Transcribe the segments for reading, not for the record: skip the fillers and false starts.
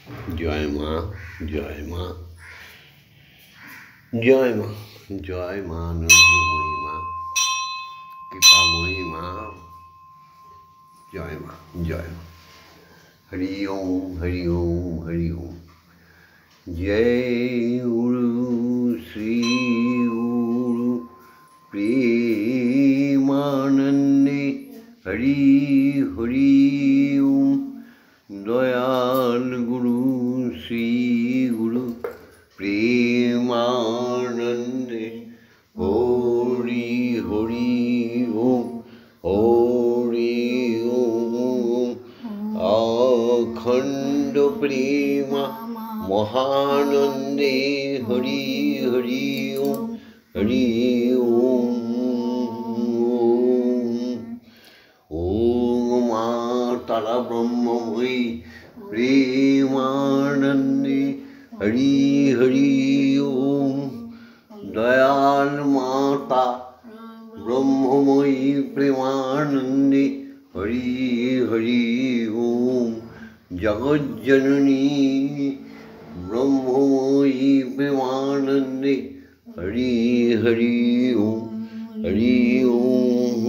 জয় মা, জয় মা, জয় মা, জয় মা, আনন্দময়ী মা, কৃপাময়ী মা, জয় মা, জয় মা। হরি ওম, হরি ওম, হরি ওম। জয় গুরু শ্রী গুরু প্রেমানন্দে হরি হরি ওম। দয়াল গুরু শ্রী গুরু প্রেমানন্দে হরি হরি ওম, হরি ওম। অখণ্ড প্রেমা মহানন্দে হরি হরি ওম, হরি ওম। ওম মা তারা ব্রহ্মময়ী প্রেমানন্দে হরি হরি ওম। দয়াল মাতা ব্রহ্মময়ী প্রেমানন্দে হরি হরি ওম। জগজ্জননী ব্রহ্মময়ী প্রেমানন্দে হরি হরি ওম, হরি ওম।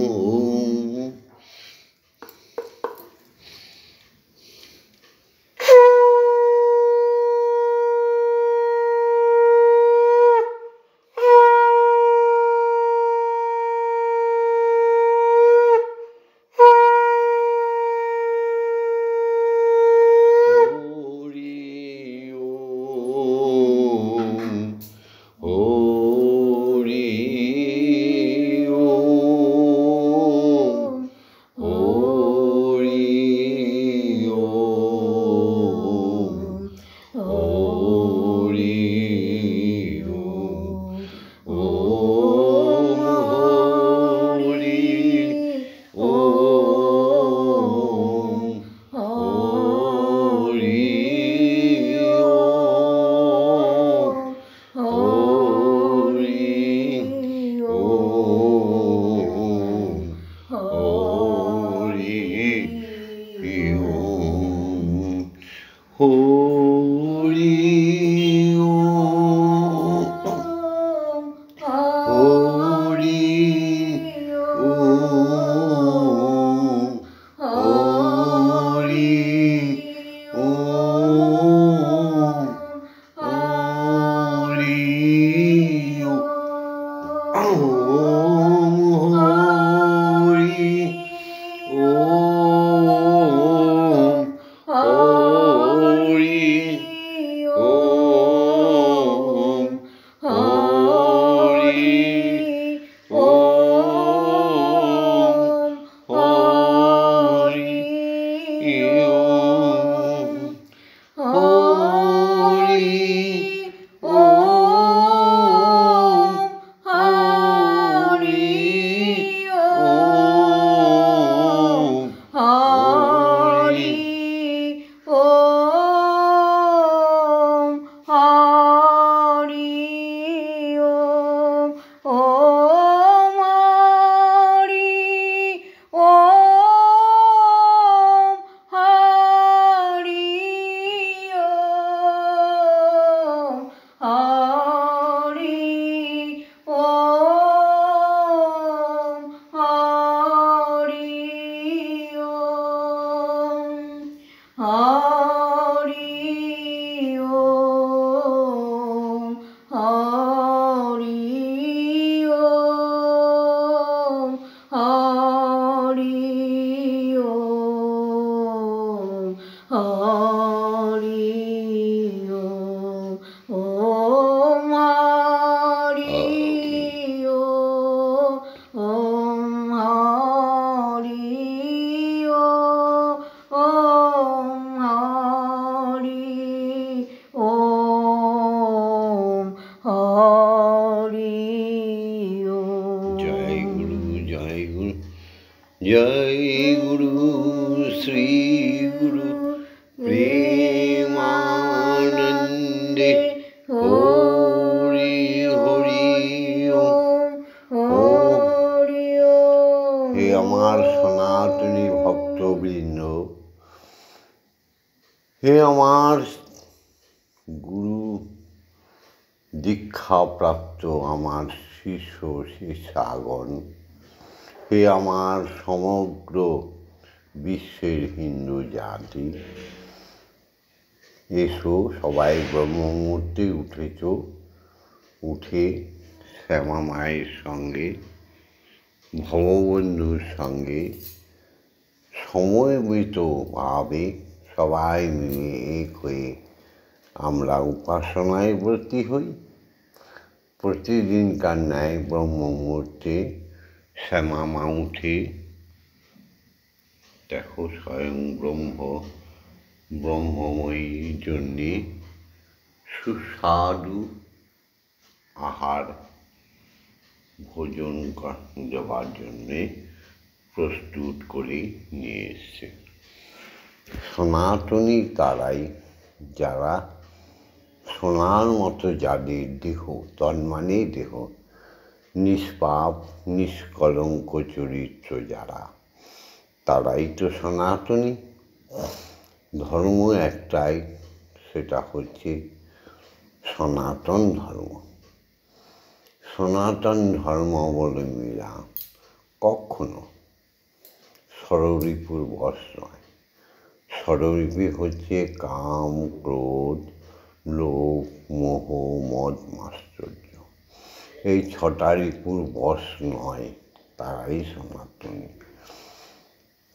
জয় গুরু শ্রী গুরু প্রেমানন্দে হরি হরি ওম। হে আমার সনাতনী ভক্তবৃন্দ, হে আমার গুরু দীক্ষাপ্রাপ্ত আমার শিষ্য শিষ্যাগণ, হে আমার সমগ্র বিশ্বের হিন্দু জাতি, এসো সবাই ব্রহ্মমুহূর্তে উঠেছ, উঠে শ্যামা মায়ের সঙ্গে ভববন্ধুর সঙ্গে সমবেতভাবে সবাই মিলে এক হয়ে আমরা উপাসনায় ব্রতী হই। প্রতিদিনকার ন্যায় ব্রহ্ম মুহূর্তে শ্যামা মা উঠে দেখো স্বয়ং ব্রহ্মময়ীর জন্যে সুস্বাদু আহার ভোজন দেওয়ার জন্যে প্রস্তুত করে নিয়ে এসছে। সনাতনী তারাই, যারা সোনার মতো যাদের দেহ, তন্মানে দেহ, নিষ্পাপ নিষ্কলঙ্ক চরিত্র যারা, তারাই তো সনাতনী। ধর্ম একটাই, সেটা হচ্ছে সনাতন ধর্ম। সনাতন ধর্মাবলম্বীরা কখনো ষড়রিপুর বশ নয়। ষড়রিপু হচ্ছে কাম, ক্রোধ, লোভ, মোহ, মদ, মাশ্চর্য। এই ছটা রিপুর বশ নয়, তারাই সনাতনী।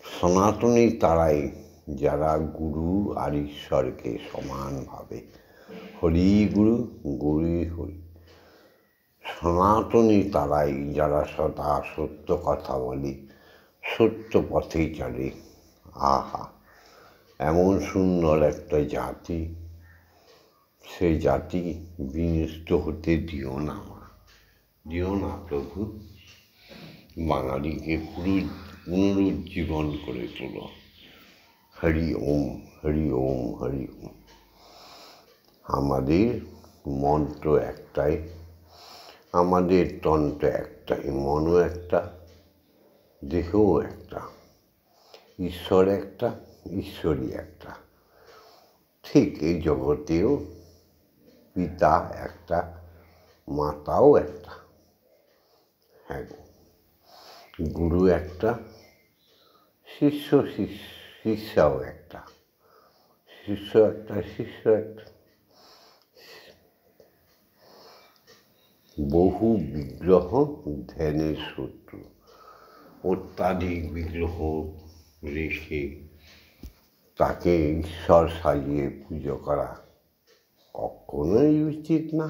সনাতনী তারাই যারা গুরু আর ঈশ্বরকে সমান ভাবে হরি গুরু, গুরু হরি। সনাতনী তারাই যারা সদা সত্য কথা বলে, সত্য পথে চলে। আহা, এমন সুন্দর একটা জাতি, সে জাতি বিনষ্ট হতে দিও না মা, দিও না প্রভু। বাঙালিকে পুনরুজ্জীবন করে তোলো। হরি ওম, হরি ওম, হরি ওম। আমাদের মন্ত্র একটাই, আমাদের তন্ত্র একটাই, মনও একটা, দেহও একটা, ঈশ্বর একটা, ঈশ্বরই একটা। ঠিক এই জগতেও পিতা একটা, মাতাও একটা। হ্যাঁ গো, গুরু একটা, শিষ্যাও একটা, শিষ্য একটা, শিষ্য একটা। বহু বিগ্রহ ধ্যানের শত্রু। অত্যাধিক বিগ্রহ রেখে তাকে ঈশ্বর সাজিয়ে পুজো করা কখনোই উচিত না।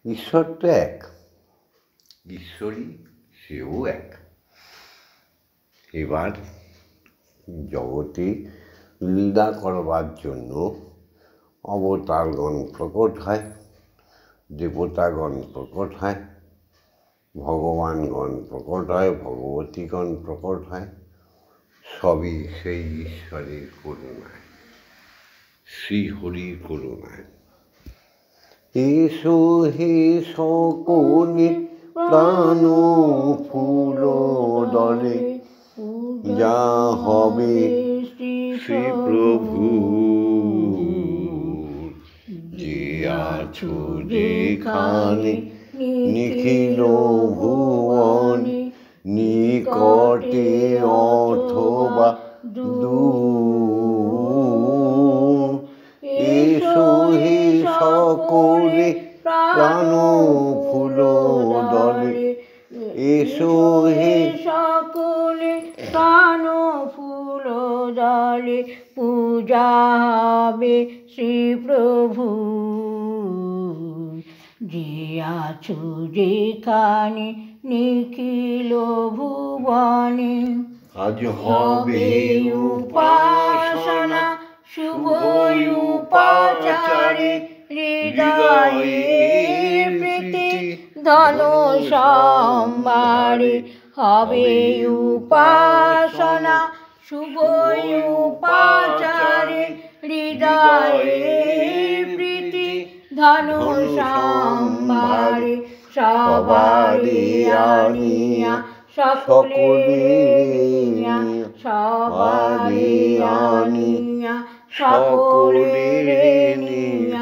ঈশ্বর তো এক, ঈশ্বরই সেও এক। এবার জগতে লীলা করবার জন্য অবতারগণ প্রকট হয়, দেবতাগণ প্রকট হয়, ভগবানগণ প্রকট হয়, ভগবতীগণ প্রকট হয়। সবই সেই ঈশ্বরের করুণায়, শ্রীহরির করুণায়। এসো হে সকলে প্রাণ ফুল দলে, যা হবে শ্রী প্রভু, যে আছো যেখানে নিখিল ভুবনে, নিকটে অথবা দূর। এসো হে সকলে প্রাণ ফুল দলে, এসো হে সকলে প্রাণ ফুল দলে, পূজা হবে শ্রী প্রভু, যে আছো যেখানে নিখিল ভুবনে। আজ হবে উপাসনা শুভ উপাচারে, হৃদয়ে প্রীতি ধন সম্ভারে। হবে উপাসনা শুভ উপাচারে, হৃদয়ে প্রীতি ধন সম্ভারে। সবারে আনিয়া সকলে, সবারে আনিয়া সকলে নিয়া,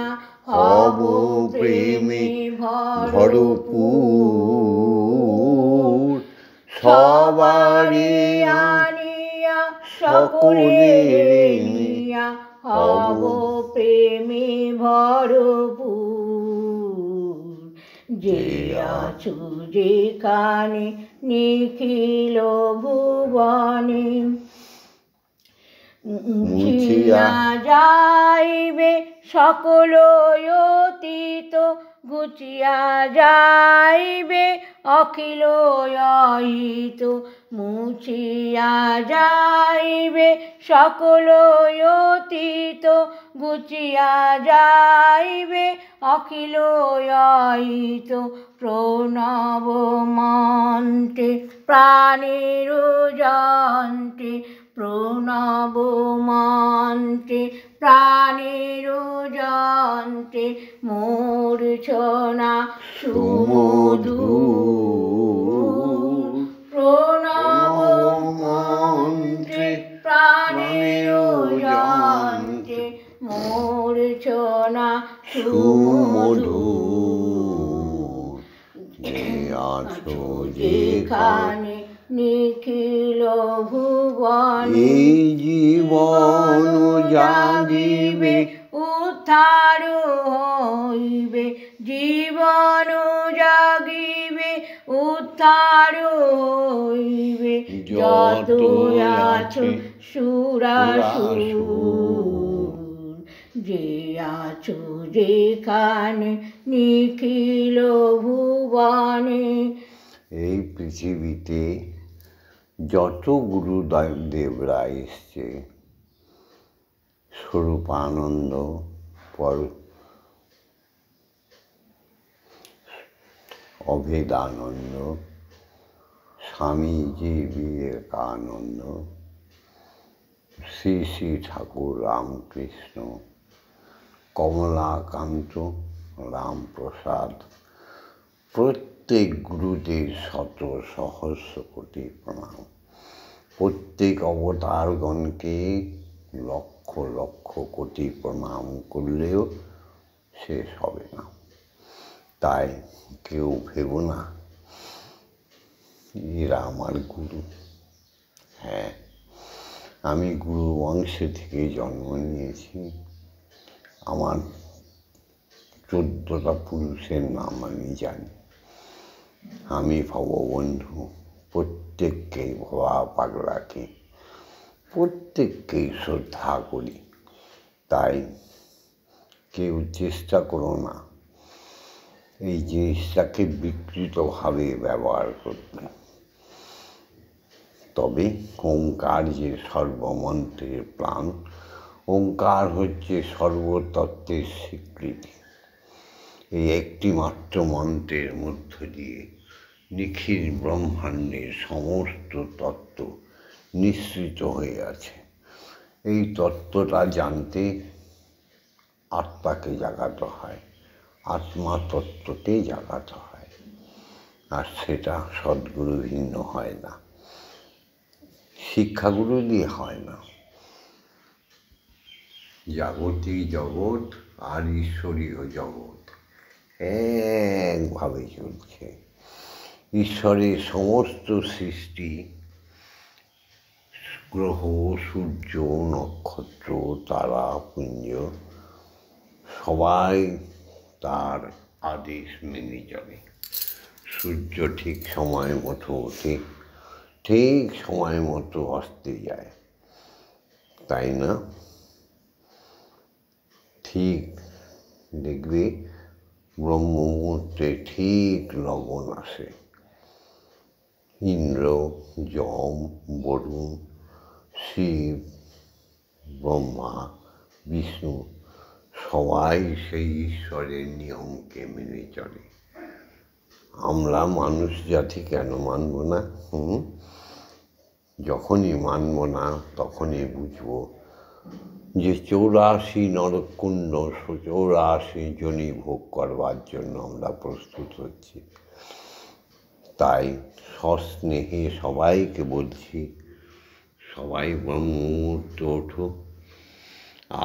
ভরপুর, সবারই আনিয়া সকলের নিয়া হব প্রেমে ভরপুর। যে আছো যেখানে নিখিল ভুবনে, মুছিয়া যাইবে সকল অতীত, ঘুচিয়া যাইবে অখিল অহিত। মুছিয়া যাইবে সকল অতীত, ঘুচিয়া যাইবে অখিল অহিত। প্রণব মন্ত্রে প্রাণের যন্ত্রে, প্রণব মন্ত্রে প্রাণের যন্ত্রে, মূর্ছনা সুমধুর। প্রণব মন্ত্রে প্রাণের যন্ত্রে, মূর্ছনা সুমধুর। যে আছো যেখানে নিখিল ভুবনে, এই জীবন জাগিবে উদ্ধার হইবে, জীবন জাগিবে উদ্ধার হইবে। যত আছো সুরাসুর, যে আছো যেখানে নিখিল ভুবনে। এই পৃথিবীতে যত গুরুদেবরা এসছে, স্বরূপানন্দ, অভেদানন্দ, স্বামীজি বিবেকানন্দ, শ্রী শ্রী ঠাকুর রামকৃষ্ণ, কমলাকান্ত, রামপ্রসাদ, প্রত্যেক গুরুদের শত সহস্র কোটি প্রণাম। প্রত্যেক অবতারগণকে লক্ষ লক্ষ কোটি প্রণাম করলেও শেষ হবে না। তাই কেউ ভেবো না এরা আমার গুরু। হ্যাঁ, আমি গুরু বংশে থেকে জন্ম নিয়েছি। আমার 14টা পুরুষের নাম আমি জানি। আমি ভববন্ধু প্রত্যেককেই, ভবা পাগলাকে প্রত্যেককেই শ্রদ্ধা করি। তাই কেউ চেষ্টা করো না এই জিনিসটাকে বিকৃতভাবে ব্যবহার করতে। তবে ওঙ্কার যে সর্বমন্ত্রের প্রাণ, ওঙ্কার হচ্ছে সর্বতত্ত্বের স্বীকৃতি। এই একটি মাত্র মন্ত্রের মধ্য দিয়ে নিখিল ব্রহ্মাণ্ডের সমস্ত তত্ত্ব নিঃসৃত হয়ে আছে। এই তত্ত্বটা জানতে আত্মাকে জাগাতে হয়, আত্মা তত্ত্বকে জাগাতে হয়, আর সেটা সদ্গুরু ভিন্ন হয় না, শিক্ষাগুরু দিয়ে হয় না। জাগতিক জগৎ আর ঈশ্বরীয় জগৎ একভাবে চলছে। ঈশ্বরের সমস্ত সৃষ্টি, গ্রহ, সূর্য, নক্ষত্র, তারা, পুঞ্জ, সবাই তার আদেশ মেনে চলে। সূর্য ঠিক সময় মতো ওঠে, ঠিক সময় মতো অস্তে যায়, তাই না? ঠিক দেখবে ব্রহ্ম মুহূর্তে ঠিক লগন আসে। ইন্দ্র, যম, বরুণ, শিব, ব্রহ্মা, বিষ্ণু সবাই সেই ঈশ্বরের নিয়মকে মেনে চলে। আমরা মানুষ জাতি কেন মানব না? যখনই মানব না তখনই বুঝবো যে 84 নরকুণ্ড, 84 জনি ভোগ করবার জন্য আমরা প্রস্তুত হচ্ছি। তাই সস্নেহে সবাইকে বলছি, সবাই ব্রহ্ম মুহূর্তে ওঠো,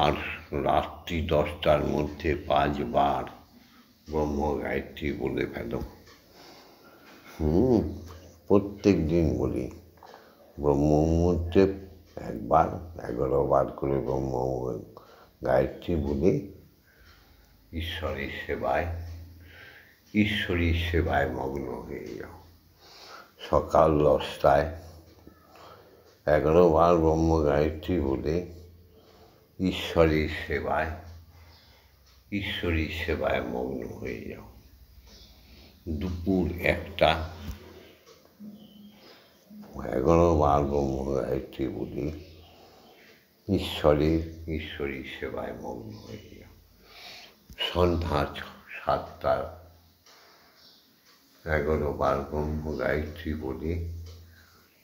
আর রাত্রি 10টার মধ্যে 5 বার ব্রহ্ম গায়ত্রী বলে ফেলো। প্রত্যেক দিন বলি, ব্রহ্ম মুহূর্তে একবার 11 বার করে ব্রহ্ম গায়ত্রী বলে ঈশ্বরের সেবায় মগ্ন হয়ে যাও। সকাল 10টায় 11 বার ব্রহ্ম গায়ত্রী বলে ঈশ্বরের সেবায় মগ্ন হয়ে যাও। দুপুর 1টা 11 বার ব্রহ্ম গায়ত্রী বলে ঈশ্বরের সেবায় মগ্ন হয়ে যাও। সন্ধ্যা 7টা 11 বার ব্রহ্ম গায়ত্রী বলে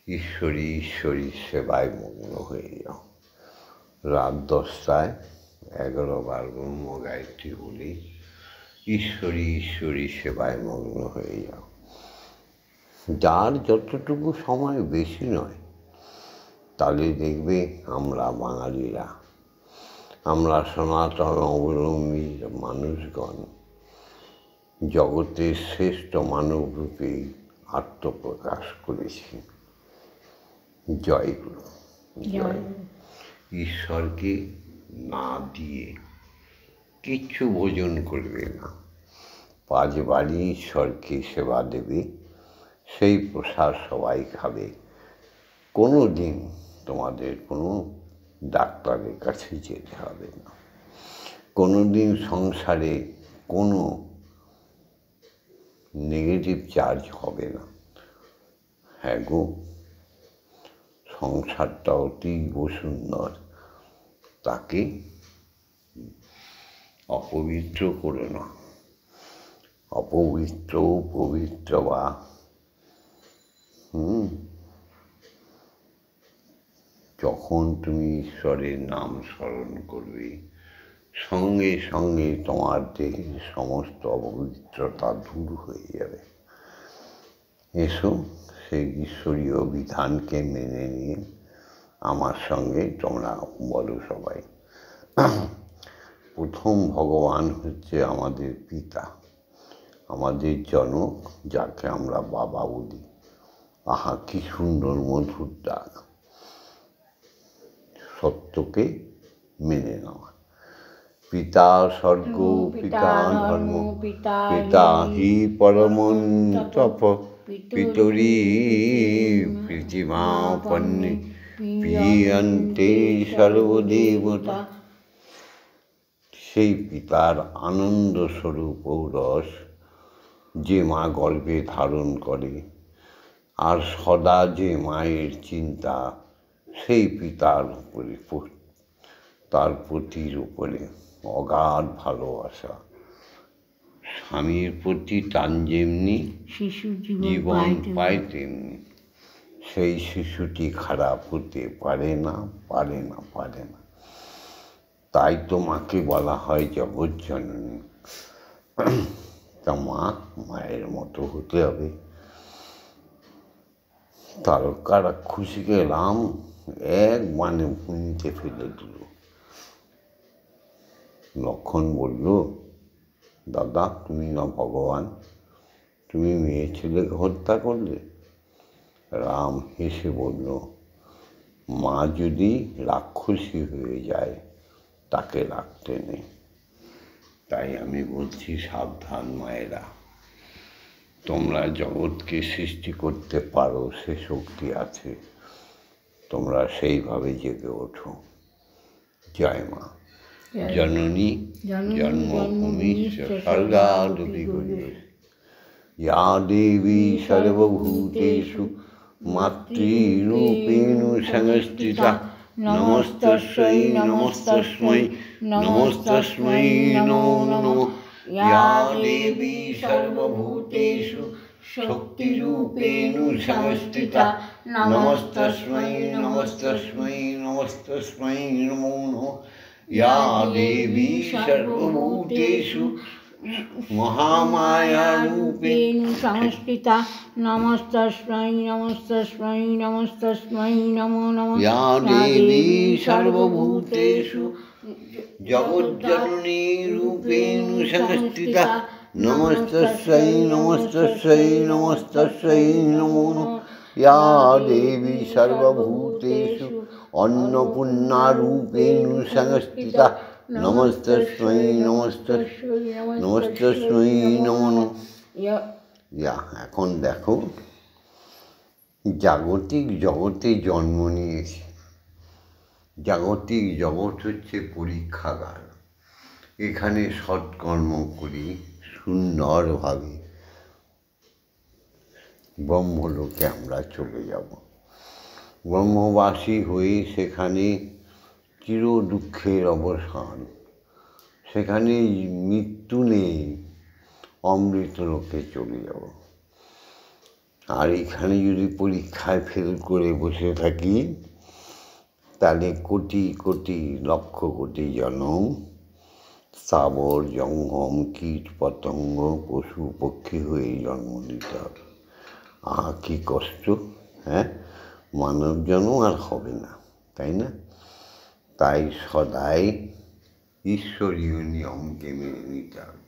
ঈশ্বরের সেবায় মগ্ন হয়ে যাও। রাত 10টায় 11 বার ব্রহ্ম গায়ত্রী বলে ঈশ্বরের সেবায় মগ্ন হয়ে যাও। যার যতটুকু সময় বেশি নয়, তাহলে দেখবে আমরা বাঙালিরা, আমরা সনাতন অবলম্বী মানুষগণ জগতের শ্রেষ্ঠ মানবরূপে আত্মপ্রকাশ করেছি। জয় গুরু। জয়। ঈশ্বরকে না দিয়ে কিচ্ছু ভোজন করবে না। 5 বারই ঈশ্বরকে সেবা দেবে, সেই প্রসাদ সবাই খাবে। কোনো দিন তোমাদের কোনো ডাক্তারের কাছে যেতে হবে না। কোনো দিন সংসারে কোনো নেগেটিভ চার্জ হবে না। হ্যাঁ গো, সংসারটা অতীব সুন্দর, তাকে অপবিত্র করো না। পবিত্র বা যখন তুমি ঈশ্বরের নাম স্মরণ করবে, সঙ্গে সঙ্গে তোমার দেহের সমস্ত অপবিত্রতা দূর হয়ে যাবে। এসো, সেই ঈশ্বরীয় বিধানকে মেনে নিয়ে আমার সঙ্গে তোমরা বলো সবাই। প্রথম ভগবান হচ্ছে আমাদের পিতা, আমাদের জনক, যাকে আমরা বাবা বলি। আহা, কি সুন্দর মধুর ডাক। সত্যকে মেনে নেওয়া। পিতা স্বর্গ, পিতা ধর্ম, পিতা হি পরমং তপ, পিতরি পৃথিবীপন্নে পিয়ন্তে সর্বদেবতা। সেই পিতার আনন্দ স্বরূপ ঔরস যে মা গর্ভে ধারণ করে, আর সদা যে মায়ের চিন্তা, সেই পিতার উপরে, তার পতির উপরে অগাধ ভালোবাসা। স্বামীর প্রতি টান যেমনি শিশু জীবন পায় তেমনি। সেই শিশুটি খারাপ হতে পারে না। তাই তো মাকে বলা হয় জগৎ জননী। তা মায়ের মতো হতে হবে। তারকা রাক্ষসীকে রাম এক বাণে ভূমিতে ফেলে দিল। লক্ষ্মণ বলল, দাদা, তুমি না ভগবান, তুমি মেয়ে ছেলেকে হত্যা করলে? রাম হেসে বলল, মা যদি রাক্ষসী হয়ে যায়, তাকে রাখতে নেই। তাই আমি বলছি, সাবধান মায়েরা, তোমরা জগৎকে সৃষ্টি করতে পারো, সে শক্তি আছে, তোমরা সেইভাবে জেগে ওঠো। জয় মা। জননী জন্মভূমি স্বর্গাদপি গরীয়সী, ইয়া দেবী সর্বভূতেষু মাতৃরূপেণ সংস্থিতা। নমস্তস্मै নমস্তস্मै নমস্তস্मै নমো নমঃ। ইয়া দেবী সর্বভূতেষু শক্তিরূপেণ সংস্থিতা। নমস্তস্मै নমস্তস্मै নমস্তস্मै নমো নমঃ। ইয়া দেবী সর্বভূতেষু মহামায়ারূপেণ সংস্থিতা। নমস্তস্मै নমস্তস্मै নমস্তস্मै নমো নমঃ। ইয়া দেবী সর্বভূতেষু জগজ্জননী রূপেণ সংস্থিতা। নমস্তস্যৈ নমস্তস্যৈ নমস্তস্যৈ নমো নমঃ ইয়া দেবী সর্বভূতেষু অন্নপূর্ণারূপেণ সংস্থিতা নমস্তস্मै নমস্তস্যৈ নমস্তস্मै নমো নমঃ। ইয়া এখন দেখো, জাগতিক জগতে জন্ম নিয়েছি। জাগতিক জগৎ হচ্ছে পরীক্ষাগার। এখানে সৎকর্ম করি, সুন্দরভাবে ব্রহ্মলোকে আমরা চলে যাব। ব্রহ্মবাসী হয়ে সেখানে চির দুঃখের অবসান, সেখানে মৃত্যু নেই, অমৃত লোকে চলে যাব। আর এখানে যদি পরীক্ষায় ফেল করে বসে থাকি, তাহলে কোটি কোটি লক্ষ কোটি জনম স্থাবর জঙ্গম কীট পতঙ্গ পশু পক্ষী হয়ে জন্ম নিতে হবে। কি কষ্ট! হ্যাঁ, মানব জন্ম আর হবে না, তাই না? তাই সদাই ঈশ্বরীয় নিয়মকে মেনে নিতে হবে,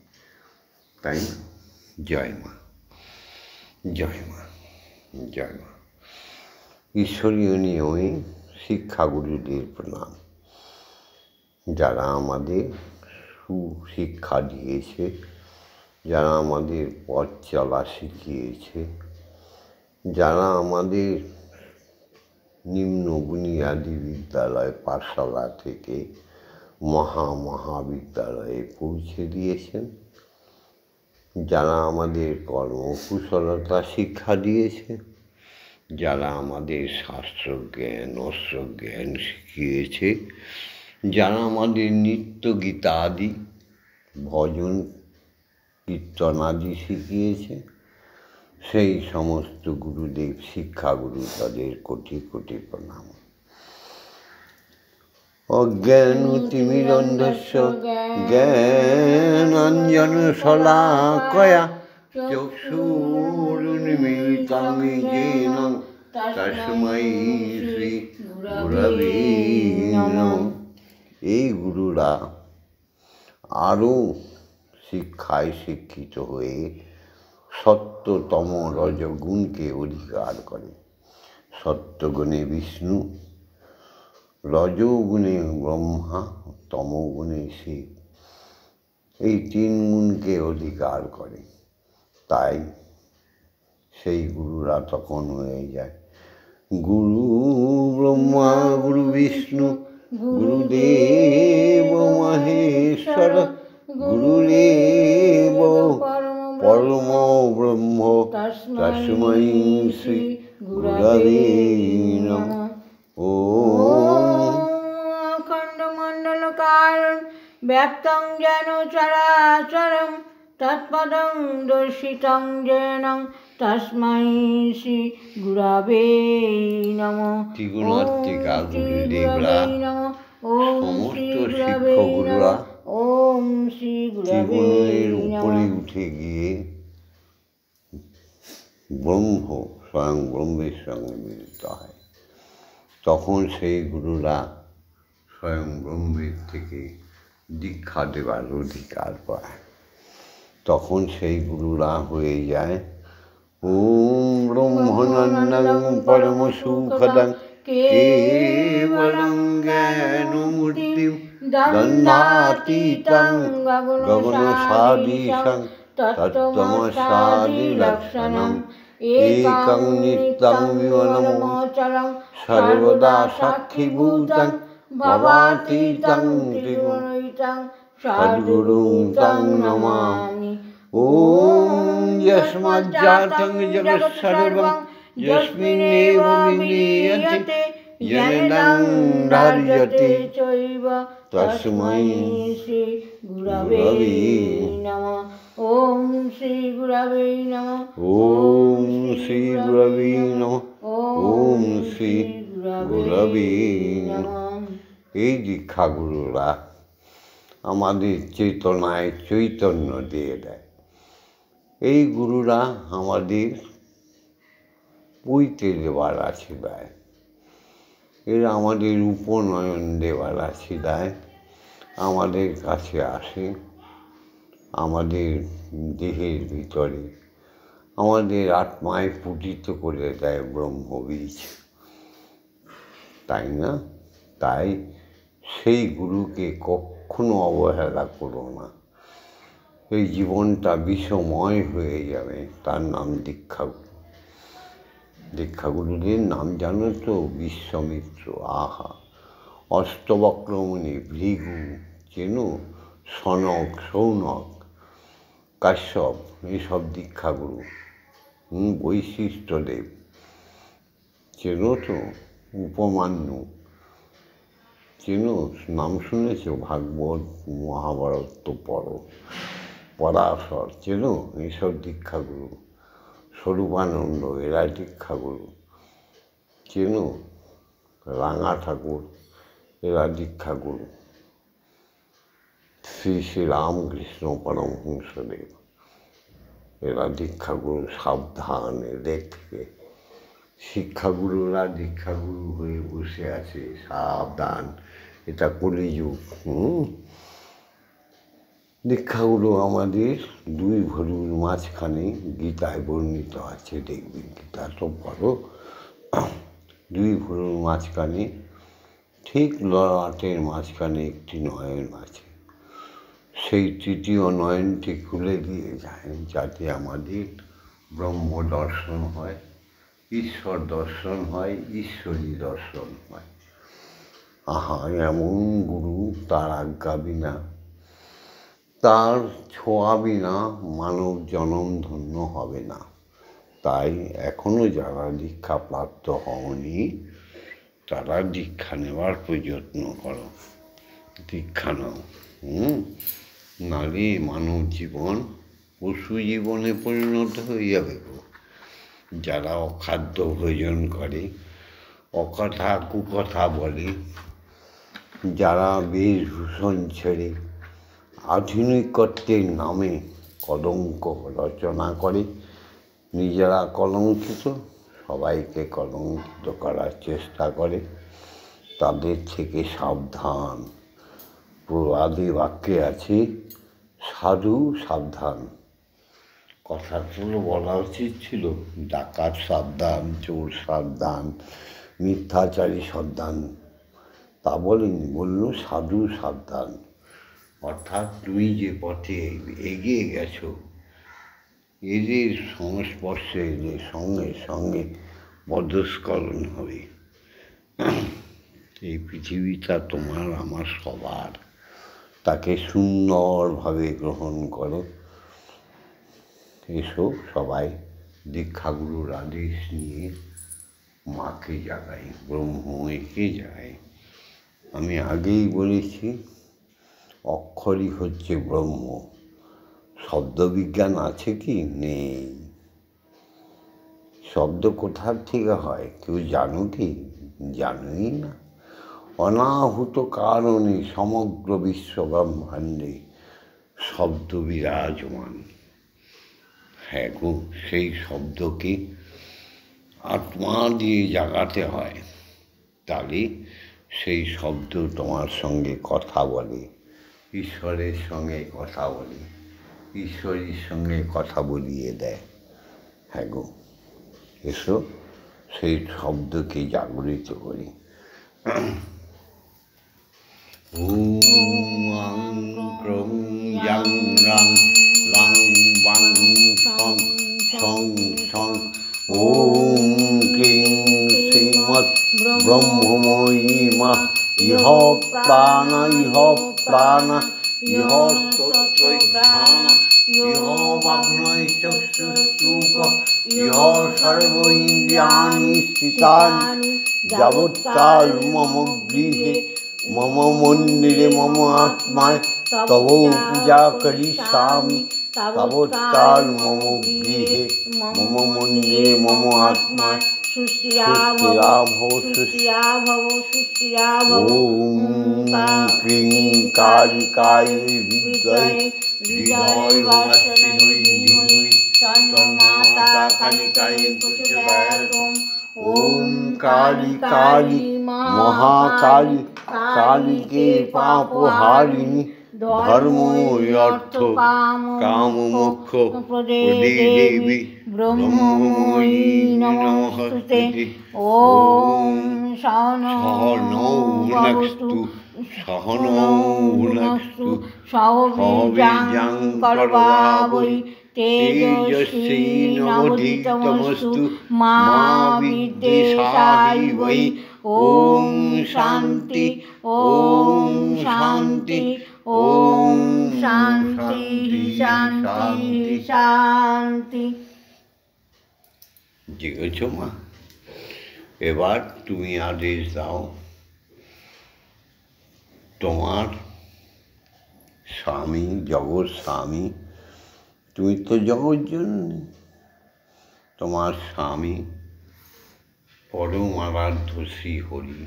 তাই না? জয় মা, জয় মা, জয় মা। ঈশ্বরীয় নিয়মে শিক্ষাগুরুদের প্রণাম, যারা আমাদের সুশিক্ষা দিয়েছে, যারা আমাদের পথ চলা শিখিয়েছে, যারা আমাদের নিম্ন বুনিয়াদী বিদ্যালয় পাঠশালা থেকে মহাবিদ্যালয়ে পৌঁছে দিয়েছেন, যারা আমাদের কর্মকুশলতা শিক্ষা দিয়েছে, যারা আমাদের শাস্ত্রজ্ঞান অস্ত্রজ্ঞান শিখিয়েছে, যারা আমাদের নিত্য গীতাদি ভজন কীর্তনাদি শিখিয়েছে, সেই সমস্ত গুরুদেব শিক্ষাগুরু, তাদের কোটি কোটি প্রণাম। অজ্ঞানতিমিরন্ধস্য জ্ঞানাঞ্জনশলাকয়া চক্ষুরুন্মিলিतं येन তস্मै শ্রী গুরবে নমঃ। এই গুরুরা আরও শিক্ষায় শিক্ষিত হয়ে সত্যতম রজগুণকে অধিকার করে। সত্যগুণে বিষ্ণু, রজগুণে ব্রহ্মা, তমগুণে শিব, এই তিন গুণকে অধিকার করে। তাই সেই গুরুরা তখন হয়ে যায় গুরু ব্রহ্মা গুরু বিষ্ণু গুরুদেব মহেশ্বর গুরুরেব পরম ব্রহ্ম তস্मै শ্রী গুরবে নমঃ। অখণ্ডমণ্ডলকারণ ব্যাপ্তং যেন চরাচরম তৎপদং দর্শিতং যেন তস্मै শ্রী গুরবে নমঃ। ত্রিগুণাত্মিকা গুরুদেবরা, সমস্ত শিক্ষগুরুরা ওম শ্রী গুরবে ত্রিগুণের নমঃ। উপরে উঠে গিয়ে ব্রহ্ম স্বয়ং ব্রহ্মের সঙ্গে মিলিত হয়। তখন সেই গুরুরা স্বয়ং ব্রহ্মের থেকে দীক্ষা দেবার অধিকার পায়। তখন সেই গুরুরা হয়ে যায় ওম ব্রহ্মনন্দং পরম সুখদং কেবলং জ্ঞানমূর্তিম দ্বন্দ্বাতীতং গগনসাদৃশং তত্ত্বমসাদিলক্ষণম একং নিত্যং বিমলমোচরং সর্বদা সাক্ষীভূতং ভবাতীতং ত্রিগুণাতীতং সদ্গুরুং তং নমামি। ওম যস্মাজ্জাতং জগৎসর্বং যস্মিন্নেব বিলীয়তে येनं ধার্যতে চৈব তস্मै শ্রী গুরবে নমঃ। ওম শ্রী গুরবে নমঃ। ওম শ্রী গুরবে নমঃ। ওম শ্রী গুরবে নমঃ। এই দীক্ষাগুরুরা আমাদের চেতনায় চৈতন্য দিয়ে দেয়। এই গুরুরা আমাদের পৈতে দেওয়ার আছে দেয়, এরা আমাদের উপনয়ন দেওয়ার আছে দেয়, আমাদের কাছে আসে, আমাদের দেহের ভিতরে, আমাদের আত্মায় পূজিত করে দেয় ব্রহ্মবীজ, তাই না? তাই সেই গুরুকে কখনো অবহেলা করো না। এই জীবনটা বিষময় হয়ে যাবে। তার নাম দীক্ষাগুরু। দীক্ষাগুরুদের নাম জানো তো? বিশ্বমিত্র, আহা, অষ্টবক্রমণি, ভৃগু, চেনো? সনক, সৌনক, কাশ্যপ, এসব দীক্ষাগুরু। বৈশিষ্ট্যদেব চেনো তো? উপমান্যু চেনো? নাম শুনেছ? ভাগবত মহাভারত তো পড়ো। পরাশর চেনো? এসব দীক্ষাগুরু। স্বরূপানন্দ, এরা দীক্ষাগুরু। চেনো? রাঙা ঠাকুর, এরা দীক্ষাগুরু। শ্রী শ্রী রামকৃষ্ণ পরমহংসদেব, এরা দীক্ষাগুরু। সাবধান এদের থেকে। শিক্ষাগুরুরা দীক্ষাগুরু হয়ে বসে আছে, সাবধান, এটা কলিযুগ। দীক্ষাগুরু আমাদের দুই ভরির মাঝখানে, গীতায় বর্ণিত আছে, দেখবি, গীতা তো পড়ো। দুই ভরির মাঝখানে, ঠিক ললাটের মাঝখানে একটি নয়ন আছে। সেই তৃতীয় নয়নটি খুলে দিয়ে যায়, যাতে আমাদের ব্রহ্ম দর্শন হয়, ঈশ্বর দর্শন হয়, ঈশ্বরী দর্শন হয়। আহা, এমন গুরু, তার আজ্ঞা বিনা, তার ছোঁয়া বিনা মানব জনম ধন্য হবে না। তাই এখনো যারা দীক্ষা প্রাপ্ত হওনি, তারা দীক্ষা নেওয়ার প্রযত্ন করো, দীক্ষা নাও। নালে মানব জীবন পশু জীবনে পরিণত হয়ে যাবে গো। যারা অখাদ্য ভোজন করে, অকথা কুকথা বলে, যারা বেশভূষণ ছেড়ে আধুনিকত্বের নামে কলঙ্ক রচনা করে, নিজেরা কলঙ্কিত, সবাইকে কলঙ্কিত করার চেষ্টা করে, তাদের থেকে সাবধান। প্রবাদী বাক্যে আছে, সাধু সাবধান। কথাগুলো বলা উচিত ছিল, ডাকাত সাবধান, চোর সাবধান, মিথ্যাচারী সাবধান, তা বলেনি, বলল সাধু সাবধান। অর্থাৎ তুমি যে পথে এগিয়ে গেছো, এদের সংস্পর্শে এলে সঙ্গে সঙ্গে পদস্খলন হবে। এই পৃথিবীটা তোমার আমার সবার, তাকে সুন্দরভাবে গ্রহণ করো। এসো সবাই দীক্ষাগুরুর আদেশ নিয়ে মাকে জাগাই, ব্রহ্মকে জাগাই। আমি আগেই বলেছি, অক্ষরই হচ্ছে ব্রহ্ম। শব্দবিজ্ঞান আছে কি? নেই। শব্দ কোথার থেকে হয় কেউ জানো কি? জানোই না। অনাহুত কারণে সমগ্র বিশ্ব ব্রহ্মাণ্ডে শব্দ বিরাজমান। হ্যাঁ গো, সেই শব্দকে আত্মা দিয়ে জাগাতে হয়, তাহলে সেই শব্দ তোমার সঙ্গে কথা বলে, ঈশ্বরের সঙ্গে কথা বলে, ঈশ্বরের সঙ্গে কথা বলিয়ে দেয়। হ্যাঁ গো, এসো সেই শব্দকে জাগরিত করি। ওং ক্রং ইয়াং রাং রাং বাং সং সং সং। ওং ক্লিং শ্রীমৎ ব্রহ্মময়ী মা ইহ প্রাণ ইহ প্রাণ ইহ স্তোত্রৈ ঘ্রাণ ইহ বাগ্নৈ চক্ষুঃ ইহ সর্ব ইন্দ্রিয়াণি স্থিতানি যাবৎকাল মম গৃহে মম মন্দিরে মম আত্মায় তব পূজা করিষ্যামি তাবৎকাল মম গৃহে মম মন্দিরে মম আত্মায় সুস্থিরা ভব সুস্থিরা ভব সুস্থিরা ভব। ওম ক্লিং কালিকায় বিদ্মহে হৃদয় বাসনায় ধীমহি তন্মাতা কালিকায় প্রচোদয়াৎ। ওম কালী কালী মহাকালী কালীকে পাপহারিণী ধর্মই অর্থ কাম মোক্ষ প্রদেবী ব্রহ্মময়ী নমস্তুতে। ওম সহনৌ ভুনক্তু সহনৌ ভুনক্তু সহ বীর্যং করবাবৈ তেজস্বী নবধীতমস্তু মা বিদ্বেষায় বৈ। ওম শান্তি ওম শান্তি ওম শান্তি শান্তি শান্তি। জেগেছ মা? এবার তুমি আদেশ দাও, তোমার স্বামী জগৎ স্বামী, তুমি তো জগৎ জননী, তোমার স্বামী পরম আরাধ্য শ্রীহরি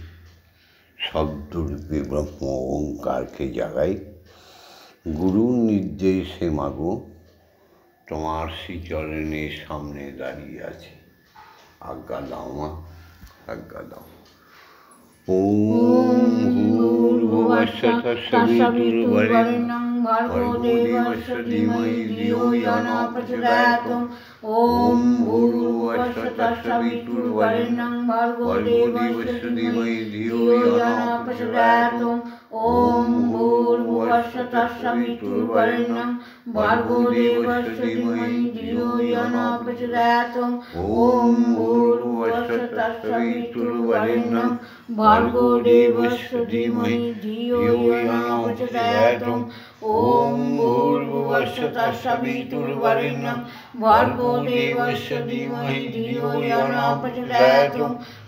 শব্দরূপে ব্রহ্ম ওঙ্কারকে জাগাই। গুরুর নির্দেশে মাগো তোমার শ্রীচরণের সামনে দাঁড়িয়ে আছে, আজ্ঞা দাও মা, আজ্ঞা দাও। ওম ভূর্ভুবস্সুঃ তৎসবিতুর্বরেণ্যং ভর্গো দেবস্য ধীমহি ধিয়ো ইয়ো ন প্রচোদয়াৎ। ওম ভূর্ভুবস্সুঃ তৎসবিতুর্বরেণ্যং ভর্গো দেবস্য ধীমহি ধিয়ো ইয়ো ন প্রচোদয়াৎ। ওম ভূর্ভুবস্সুঃ তৎসবিতুর্বরেণ্যং ভর্গো দেবস্য ধীমহি ধিয়ো ইয়ো ন প্রচোদয়াৎ। ওম ভূর্ভুবস্সুঃ তৎসবিতুর্বরেণ্যং ভর্গো দেবস্য ধীমহি ধিয়ো ইয়ো ন প্রচোদয়াৎ। ওম ভূর্ভুবস্সুঃ তৎসবিতুর্বরেণ্যং ভর্গো দেবস্য ধীমহি ধিয়ো ইয়ো ন প্রচোদয়াৎ।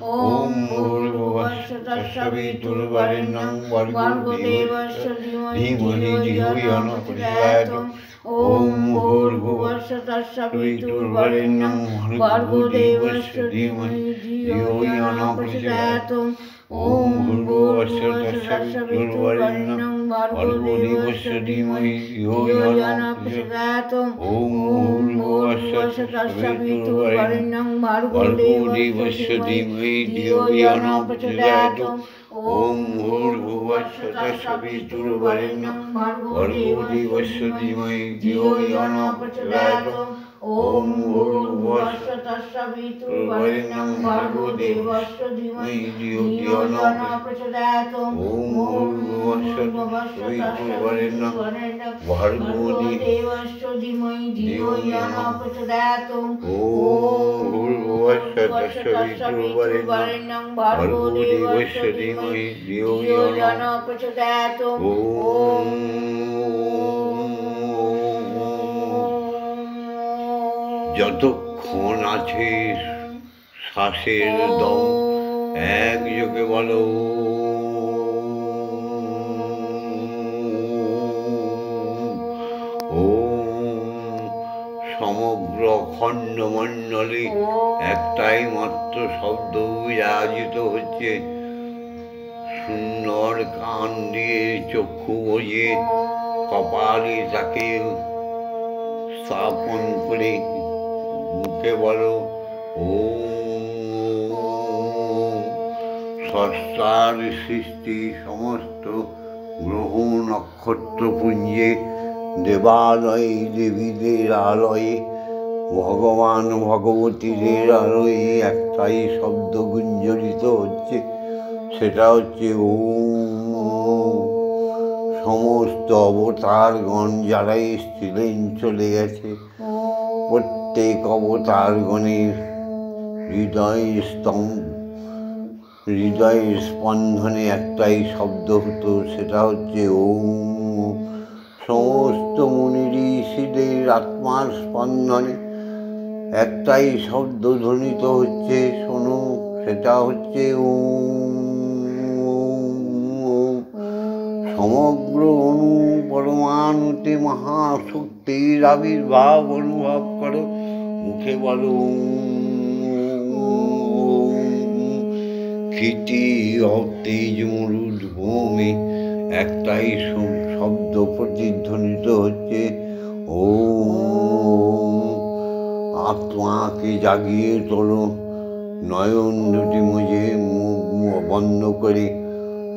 ওম ভূর্ভুবস্সুঃ তৎসবিতুর্বরেণ্যং ভর্গো দেবস্য ধীমহি ধিয়ো ইয়ো ন প্রচোদয়াৎ। ওম ভূর্ভুবস্সুঃ তৎসবিতুর্বরেণ্যং ভর্গো দেবস্য ধীমহি ধিয়ো ইয়ো ন প্রচোদয়াৎ। ওম ভূর্ভুবস্সুঃ তৎসবিতুর্বরেণ্যং ভর্গো দেবস্য ধীমহি ধিয়ো ইয়ো ন প্রচোদয়াৎ। ওম ভূর্ভুবস্সুঃ তৎসবিতুর্বরেণ্যং ভর্গো দেবস্য ধীমহি ধিয়ো ইয়ো ন প্রচোদয়াৎ। ওম ভূর্ভুবস্সুঃ তৎসবিতুর্বরেণ্যং ভর্গো দেবস্য ধীমহি ধিয়ো ইয়ো ন প্রচোদয়াৎ। ওম ভূর্ভুবস্সুঃ তৎসবিতুর্বরেণ্যং ভর্গো দেবস্য ধীমহি ধিয়ো ইয়ো ন প্রচোদয়াৎ। ওম ভূর্ভুবস্সুঃ তৎসবিতুর্বরেণ্যং ভর্গো দেবস্য ধীমহি ধিয়ো ইয়ো ন প্রচোদয়াৎ। ওম ভূর্ভুবস্সুঃ তৎসবিতুর্বরেণ্যং ভর্গো দেবস্য ধীমহি ধিয়ো ইয়ো ন প্রচোদয়াৎ। যতক্ষণ আছে শ্বাসের দম একযোগে বলো ওম। সমগ্র খণ্ডমণ্ডলে একটাই মাত্র শব্দ বিরাজিত হচ্ছে। সুন্দর কান দিয়ে চক্ষু বুজে কপালে তাকে স্থাপন করে মুখে বলো ওম। স্রষ্টার সৃষ্টি সমস্ত গ্রহ নক্ষত্রপুঞ্জে দেবালয়ে দেবীদের আলয়ে ভগবান ভগবতীদের আলয়ে একটাই শব্দ গুঞ্জরিত হচ্ছে, সেটা হচ্ছে ওম। সমস্ত অবতারগণ যারা এসেছিলেন চলে গেছে, প্রত্যেক অবতারগণের হৃদয়ের স্পন্দনে একটাই শব্দ হতো, সেটা হচ্ছে ওম। সমস্ত মুনি ঋষিদের আত্মার স্পন্দনে একটাই শব্দ ধ্বনিত হচ্ছে, শোনো, সেটা হচ্ছে ওম। সমগ্র অণু পরমাণুতে মহাশক্তির আবির্ভাব অনুভব করো, মুখে বলো ক্ষিতি অতেজ মরুদ ভূমি একটাই শব্দ প্রতিধ্বনিত হচ্ছে ওম। আত্মাকে জাগিয়ে তোলো, নয়ন দুটি মুজে মুখ বন্ধ করে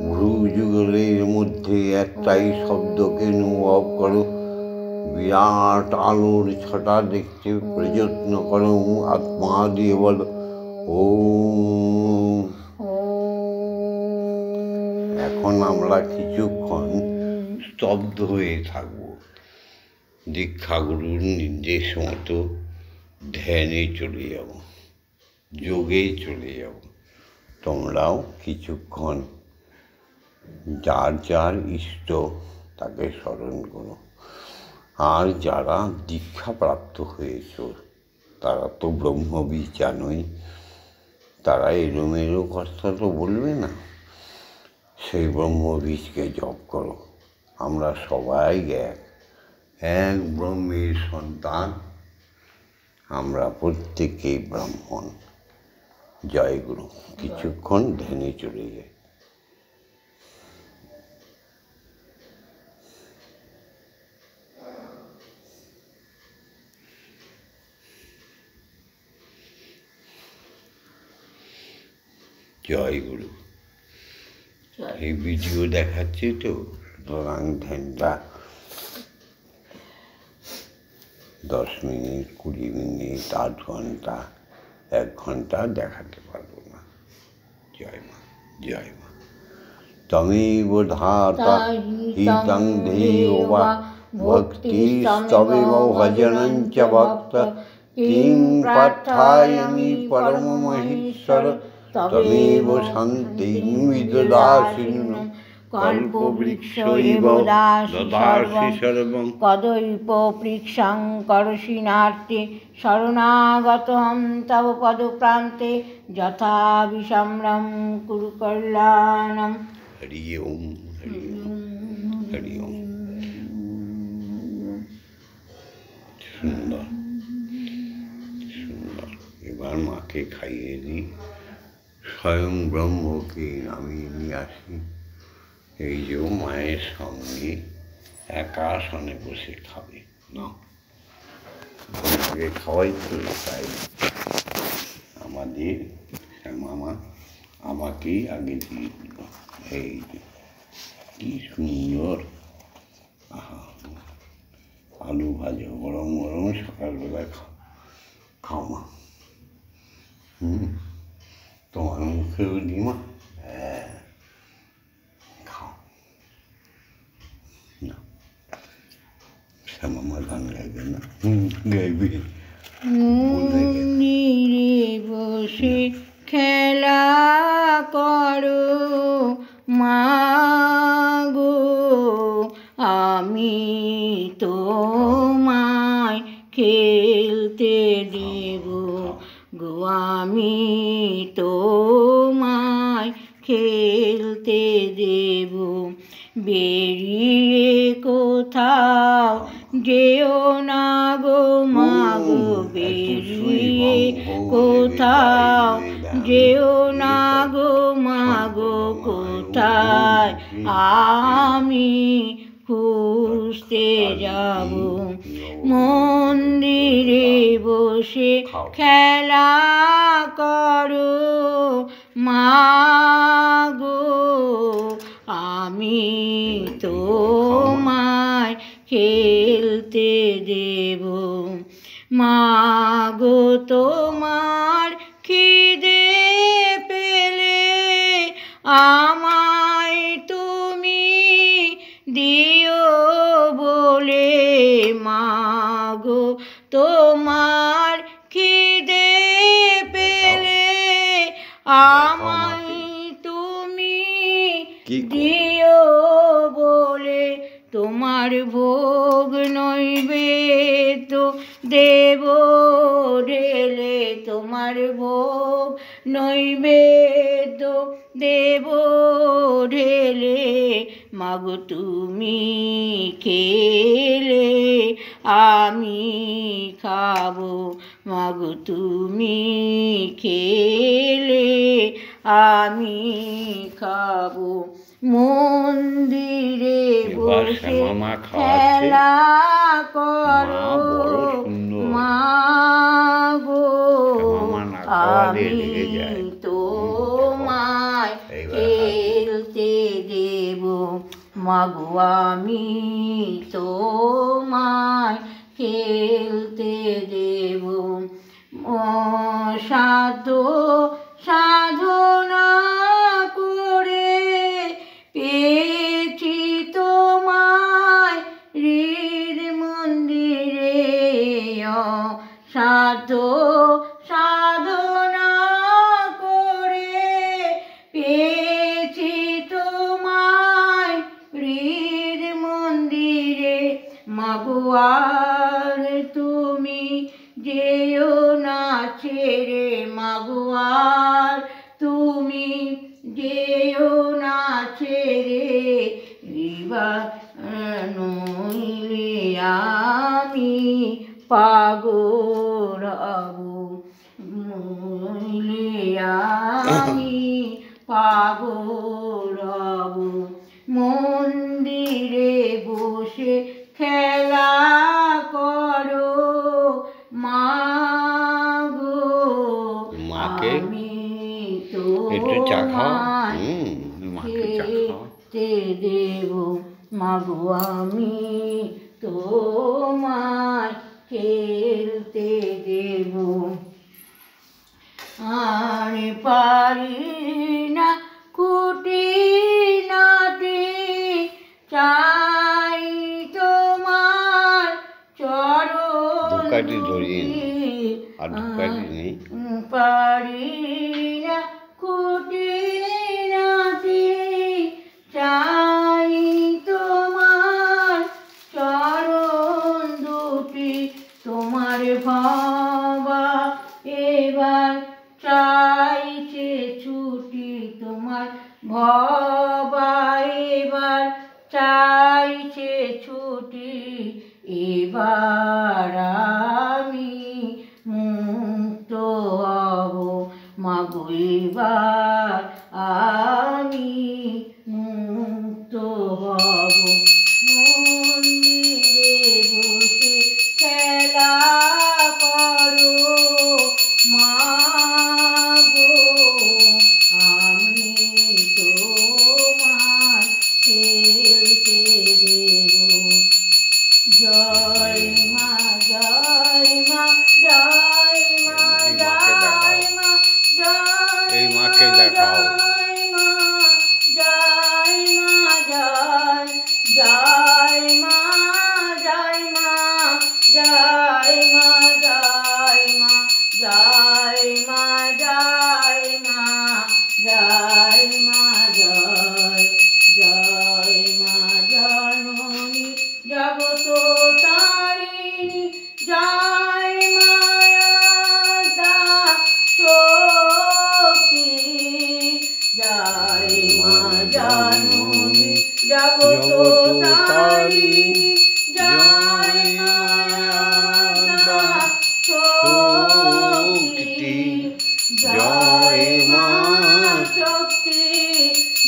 ভ্রু যুগলের মধ্যে একটাই শব্দকে অনুভব করো। বিরাট আলোর ছটা দেখতে প্রযত্ন করো। আত্মা দিয়ে বলো ওম। এখন আমরা কিছুক্ষণ স্তব্ধ হয়ে থাকব। দীক্ষাগুরুর নির্দেশ মতো ধ্যানে চলে যাব, যোগে চলে যাব। তোমরাও কিছুক্ষণ যার যার ইষ্ট তাকে স্মরণ করো। আর যারা দীক্ষাপ্রাপ্ত হয়েছ তারা তো ব্রহ্মবীজ জানোই, তারা এলোমেলো কথা তো বলবে না। সেই ব্রহ্মবীজকে জপ করো। আমরা সবাই এক ব্রহ্মের সন্তান, আমরা প্রত্যেকেই ব্রাহ্মণ। জয় গুরু। কিছুক্ষণ ধ্যানে চলে যায়। জয় গুরু। এই ভিডিও দেখাচ্ছে তো, সুতরাং ধ্যানটা 10 মিনিট, 20 মিনিট, 8 ঘন্টা, 1 ঘন্টা দেখাতে পারবো না। জয় মা, জয় মা। তমেব ধাতা হিতং ধেয়ো বা ভক্তিস্তমেব ভজনং চ ভক্ত কিং প্রার্থায়ামি পরমমহেশ্বর তমেব শান্তিং বিদদাসিনঃ কল্পবৃক্ষ ইব দদাসি সর্বং কদৈপবৃক্ষং করশিনার্তে শরণাগতহং তব পদপ্রান্তে যথা বিসম্রম কুরু কল্যাণম। হরি ওম, হরি ওম, হরি ওম। সুন্দর সুন্দর। এবার মাকে খাইয়ে দিই, স্বয়ং ব্রহ্মকে নামিয়ে নিয়ে আসি। এই যে মায়ের সঙ্গে একা আসনে বসে খাবে না, খাওয়াই তো। তাই আমাদের মামা আমাকেই আগে দিয়ে দিল। এই যে কি সুন্দর, আহা, আলু ভাজা গরম গরম সকালবেলায় খাও মা। তোমার মুখেও দিই মা। হ্যাঁ, খাও না। শ্যামা গান গাইবে না? গাইবে। মন্দিরে বসে খেলা করো মাগো, আমি তোমায় খেলতে দেব গো, আমি তোমায় খেলতে দেব। বেরিয়ে কোথাও যেও না গো মাগো, বেরিয়ে কোথাও যেও না গো মাগো, কোথায় আমি খুঁজতে যাব। মন্দিরে বসে খেলা করো মাগো, আমি তোমায় খেলতে দেব। মাগো তোমার খিদে পেলে আমায় তুমি দিও বলে, মাগো তোমার খিদে পেলে আমায় তুমি দিও বলে, তোমার ভোগ নৈবেদ্য দেব ঢেলে, তোমার ভোগ নৈবেদ্য দেব ঢেলে। মাগো তুমি খেলে আমি খাবো, মাগো তুমি খেলে আমি খাবো। মন্দিরে বসে খেলা করো মাগো, আমি তোমায় খেলতে মাগো আমি তোমায় খেলতে দেব সাধ্য সাধনা করে পেয়েছি তোমায় হৃদ মন্দিরে সাধ্য সাধনা করে পেয়েছি তোমায় হৃদ মন্দিরে মাগো আর তুমি যেও না ছেড়ে মাগো আর তুমি যেও না ছেড়ে নইলে আমি পাগল হব নইলে আমি পাগল হব মন্দিরে বসে খেলা করো মাগো আমি তোমায় খেতে দেব মাগো আমি তোমায় খেলতে দেব আর পারি না কুটি নাতে চাই তোমার চরণ পারি না কুটি নাতে চাই তোমার চরণ দুটি তোমার ভাবা এবার চাইছে ছুটি তোমার ভাবা এবার চাইছে ছুটি এবার আমি মুক্ত হব মাগো এবার আমি মুক্ত হব মন্দিরে বসে খেলা করো মাগো আমি তোমায় খেলতে দেব জয় মা জয় মা জয় মা জয় মা জয় মাকে দেখাও জয় মা জয় মা জয় জয় মা জয় মা জয় মা জয় মা জয় মা জয় মা জয় মা জয় জয় মা জননী জগত তারিণী জয় মায়া শক্তি জয় মা জননী জগত তারিণী জয় মায়া শক্তি জয় মা শক্তি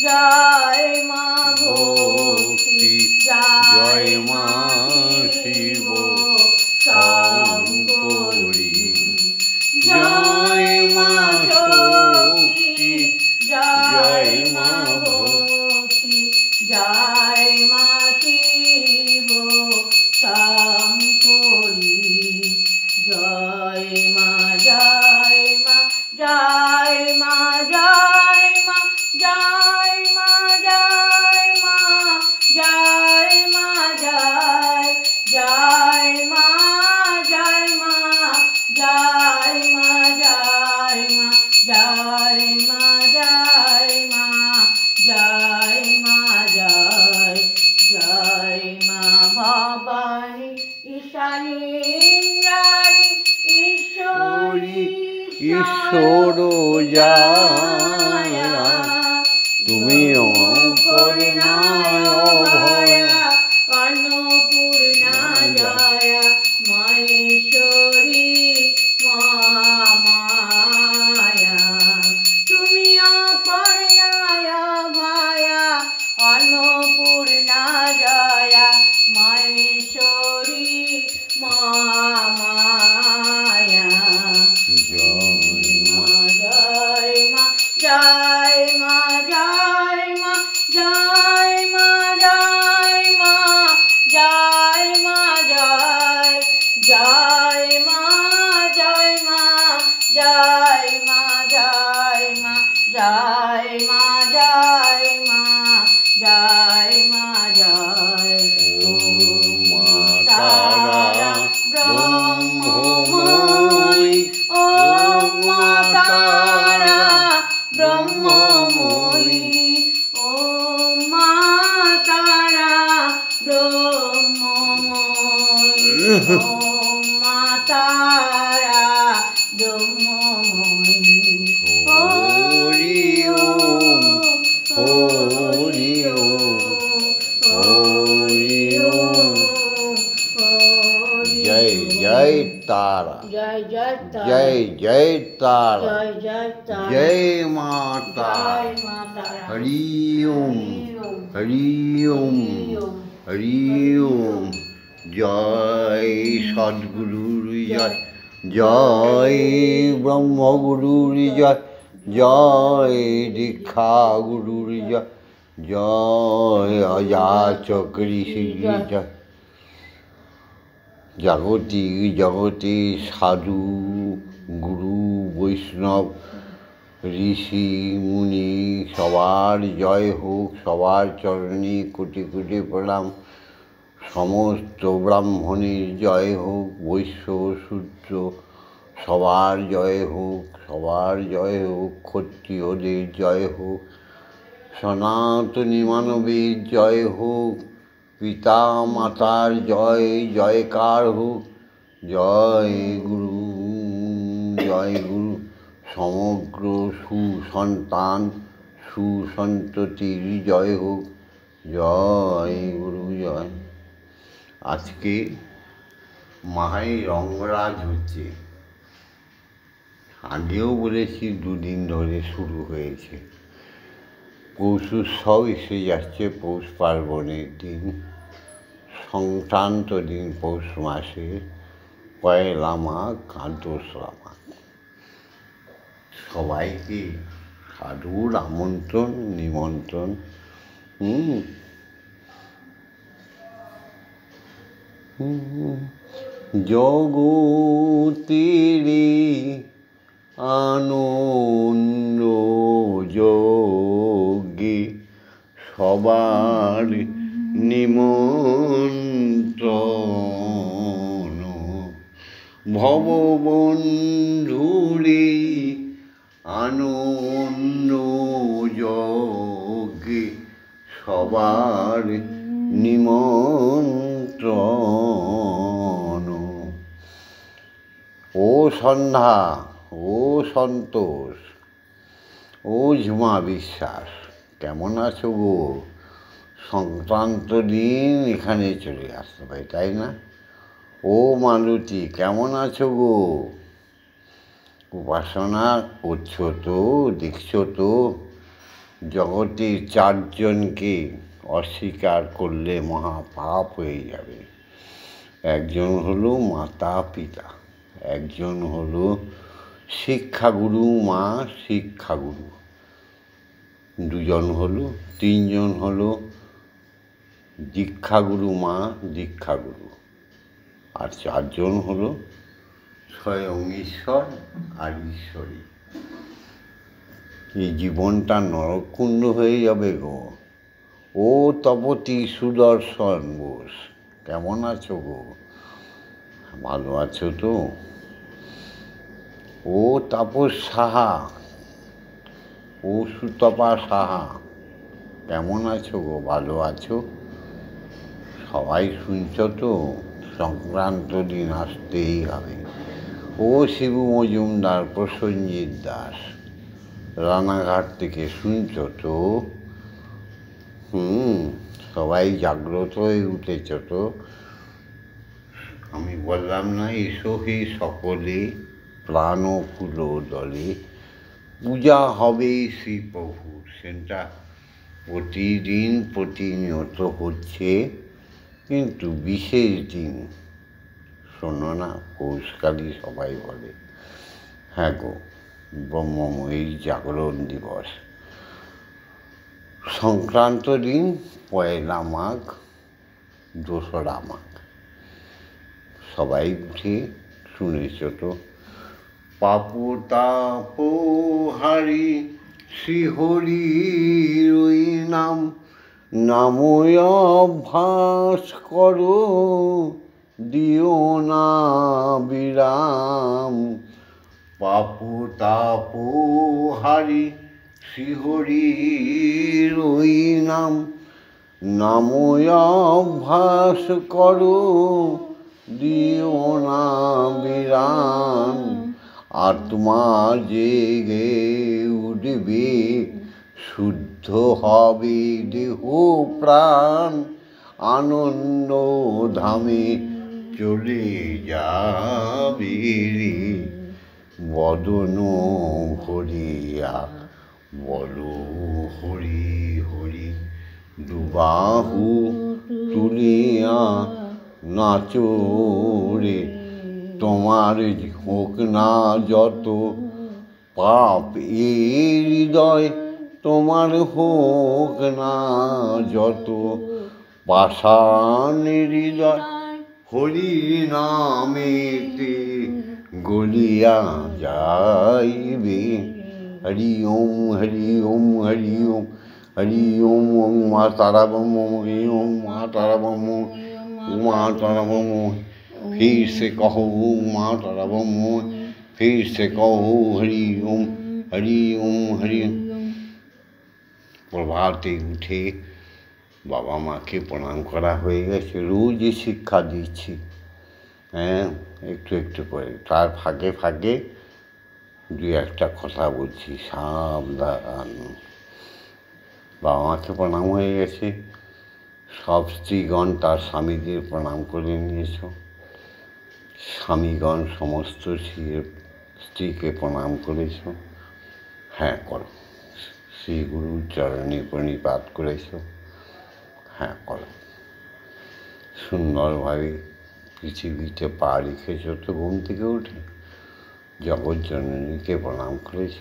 জয় মা ভক্তি জয় মা শিব শঙ্করী জয় মা শক্তি জয় মা ভক্তি জয় মা শিব শঙ্করী জয় মা জয় মা জয় মা জয় মা জয় মা জয় মা জয় মা জয় জয় মা জয় মা জয় মা জয় মা জয় মা জয় মা জয় মা জয় জয় মা ভবানী ঈশানী ইন্দ্রাণী ঈশ্বরী ঈশ্বর জায়া তুমি অপরিণায় ভয়া অন্নপূর্ণা জয়া মহেশ্বরী মহামায়া তুমি অপরিণায় ভয়া অন্নপূর্ণা জয়া মহেশ্বরী মহামায়া জয় মা জয় মা জয় মা জয় মা জয় ওম মা তারা ব্রহ্মময়ী হরি ওম হরি ওম হরি ওম। জয় জয় তারা, জয় জয় তারা, জয় জয় তারা, জয় জয় তারা, জয় মাতা, জয় মা তারা, হরি ওম হরি ওম হরি ওম। জয় সদ্গুরুর জয়, জয় ব্রহ্মগুরুর জয়, জয় দীক্ষা গুরুর জয়, জয় অজাচক ঋষির জয়। জাগতিক জগতে সাধু গুরু বৈষ্ণব ঋষি মুনি সবার জয় হোক, সবার চরণে কোটি কোটি প্রণাম। সমস্ত ব্রাহ্মণের জয় হোক, বৈশ্য শূদ্র সবার জয় হোক, সবার জয় হোক। ক্ষত্রিয়দের জয় হোক, সনাতনী মানবের জয় হোক, পিতা মাতার জয় জয়কার হোক। জয় গুরু, জয় গুরু। সমগ্র সুসন্তান সুসন্ততির জয় হোক, জয় গুরু জয়। আজকে মাহাই রঙ্গরাজ হচ্ছে, আগেও বলেছি 2 দিন ধরে শুরু হয়েছে। পৌষ উৎসব এসে যাচ্ছে, পৌষ পার্বণের দিন, সংক্রান্ত দিন পৌষ মাসে, পয়লা মাঘ আর 2রা মাঘ। সবাইকে সাধুর আমন্ত্রণ নিমন্ত্রণ। জগতেরি আনন্দ যোগে সবার নিমন্ত্রণ, ভববন্ধুরে আনন্দ যোগে সবার নিমন্ত্রণ। ও সন্ধ্যা, ও সন্তোষ, ও ঝুমা বিশ্বাস, কেমন আছো গো? সংক্রান্ত দিন এখানে চলে আসতে পারি, তাই না? ও মালতী, কেমন আছো গো? উপাসনা করছো তো, দেখছো তো? জগতের 4 জনকে অস্বীকার করলে মহা পাপ হয়ে যাবে। একজন হলো মাতা পিতা, একজন হলো শিক্ষাগুরু মা শিক্ষাগুরু, 2 জন হলো, 3 জন হলো দীক্ষাগুরু মা দীক্ষাগুরু, আর 4 জন হলো স্বয়ং ঈশ্বর আর ঈশ্বরী। এই জীবনটা নরককুণ্ড হয়ে যাবে গো। ও তপতি সুদর্শন বোস, কেমন আছো গো? ভালো আছো তো? ও তাপস সাহা, ও সুতপা সাহা, কেমন আছো গো? ভালো আছো? সবাই শুনছ তো? সংক্রান্ত দিন আসতেই হবে। ও শিবু মজুমদার, প্রসেনজিৎ দাস, রানাঘাট থেকে শুনছ তো? সবাই জাগ্রত হয়ে উঠেছ তো? আমি বললাম না, এসো হে সকলে প্রাণ ফুল দলে, পূজা হবে শ্রী প্রভুর। সেটা প্রতিদিন প্রতিনিয়ত হচ্ছে, কিন্তু বিশেষ দিন শোনো না, পৌষকালী সবাই বলে। হ্যাঁ গো, ব্রহ্মময়ী জাগরণ দিবস, সংক্রান্ত দিন পয়লা মাঘ 2রা মাঘ। সবাই উঠে শুনেছ তো? পাপু তাপো হারি শ্রীহরির ওই নাম, নাময় অভ্যাস করো দিও না বিরাম। পাপু তাপো হারি শ্রীহরির ওই নাম, নাময় অভ্যাস করো দিও না বিরান, আত্মা জেগে উঠবে, শুদ্ধ হবে দেহ প্রাণ, আনন্দ ধামে চলে যাবে রে। বদন ভরিয়া বলো হরি হরি, দুবাহু তুলিয়া নাচো রে। তোমার হোক না যত পাপ এ হৃদয়, তোমার হোক না যত পাষাণ হৃদয়, হরি নামেতে গলিয়া যাইবে। হরি ওম হরি ওম হরি ওম হরি ওম। ওম মা তারা ব্রহ্ম, হরি ওম মা তারা ব্রহ্ম, মা तारा ब्रह्म। फिर से कहो माँ तारा ब्रह्म, फिर से कहो हरि ओम हरि ओम हरि। প্রভাতে উঠে বাবা মাকে প্রণাম করা হয়ে গেছে, রোজই শিক্ষা দিচ্ছি, হ্যাঁ, একটু একটু করে। তার ফাঁকে ফাঁকে দু একটা কথা বলছি, সাবধান। বাবা মাকে প্রণাম হয়ে গেছে, সব স্ত্রীগণ তার স্বামীদের প্রণাম করে নিয়েছ, স্বামীগণ সমস্ত স্ত্রীকে প্রণাম করেছ, হ্যাঁ করো। শ্রী গুরুর চরণে প্রণিপাত করেছ, হ্যাঁ করো। সুন্দরভাবে পৃথিবীতে পা রেখেছ তো ঘুম থেকে উঠে, জগৎ জননীকে প্রণাম করেছ,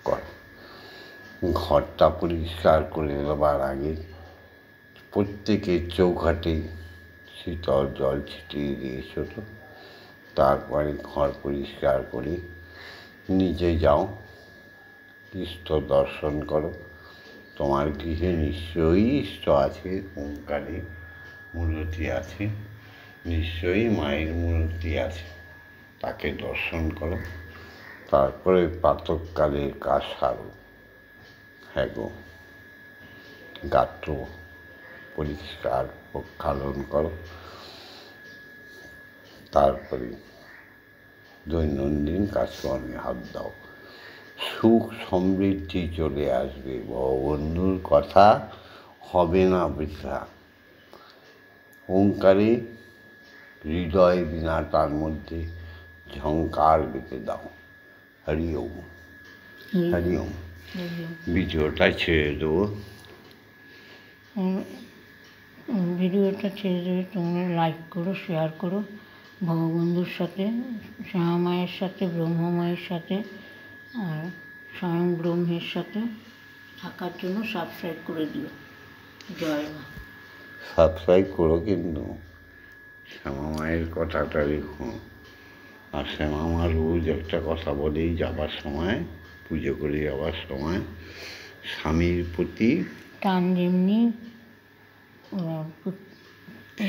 করো। ঘরটা পরিষ্কার করে দেবার আগে প্রত্যেকের চৌঘাটে শীতল জল ছিটিয়ে দিয়েছ তো, তারপরে ঘর পরিষ্কার করে নিজে যাও, ইষ্ট দর্শন করো। তোমার গৃহে নিশ্চয়ই ইষ্ট আছে, ওঙ্কারে মূর্তি আছে, নিশ্চয়ই মায়ের মূর্তি আছে, তাকে দর্শন করো। তারপরে প্রাতঃকালের কাজ সারো, হ্যাঁ গো। গাত্র পরিষ্কার প্রক্ষালন করো, তারপরে দৈনন্দিন কাজকর্মে হাত দাও, সুখ সমৃদ্ধি চলে আসবে। বন্ধুর কথা হবে না বৃথা। ওঙ্কারে হৃদয় বিনা তার মধ্যে ঝঙ্কার বেঁধে দাও, হরি ওম হরি ওম। ভিডিওটা ছেড়ে দেবো, ভিডিওটা ছেড়ে দেবে, তোমরা লাইক করো, শেয়ার করো। ভগবন্ধুর সাথে, শ্যামামায়ের সাথে, ব্রহ্মমায়ের সাথে আর স্বয়ং ব্রহ্মের সাথে থাকার জন্য সাবস্ক্রাইব করে দিও। জয় মা। সাবস্ক্রাইব করো, কিন্তু শ্যামা মায়ের কথাটা রেখো। আর শ্যামা মা রোজ একটা কথা বলেই যাবার সময়, পুজো করে যাবার সময়, স্বামীর প্রতি টান যেমনি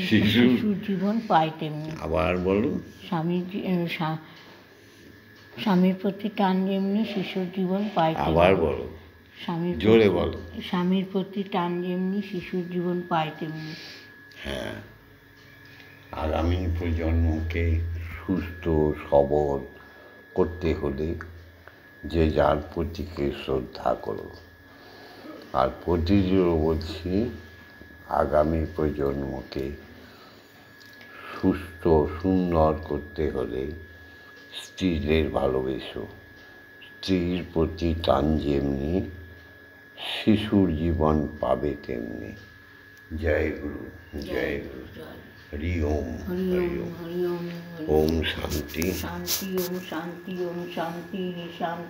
শিশুর জীবন পায় তেমনি। আবার বলো, স্বামীর প্রতি টান যেমনি শিশুর জীবন পায় তেমনি। আবার বলো, জোরে বলো। স্বামীর প্রতি টান যেমনি শিশুর জীবন পায় তেমনি। হ্যাঁ, আগামী প্রজন্মকে সুস্থ সবল করতে হলে যে যার প্রতিকে শ্রদ্ধা করো। আর প্রতিদিনও বলছি, আগামী প্রজন্মকে সুস্থ সুন্দর করতে হলে স্ত্রীদের ভালোবেসো। স্ত্রীর প্রতি টান যেমনি শিশুর জীবন পাবে তেমনি। জয় গুরু, জয় গুরু। হরি ওম হরি ওম। ওম শান্তি শান্তি ওম শান্তি ওম শান্তি শান্তি।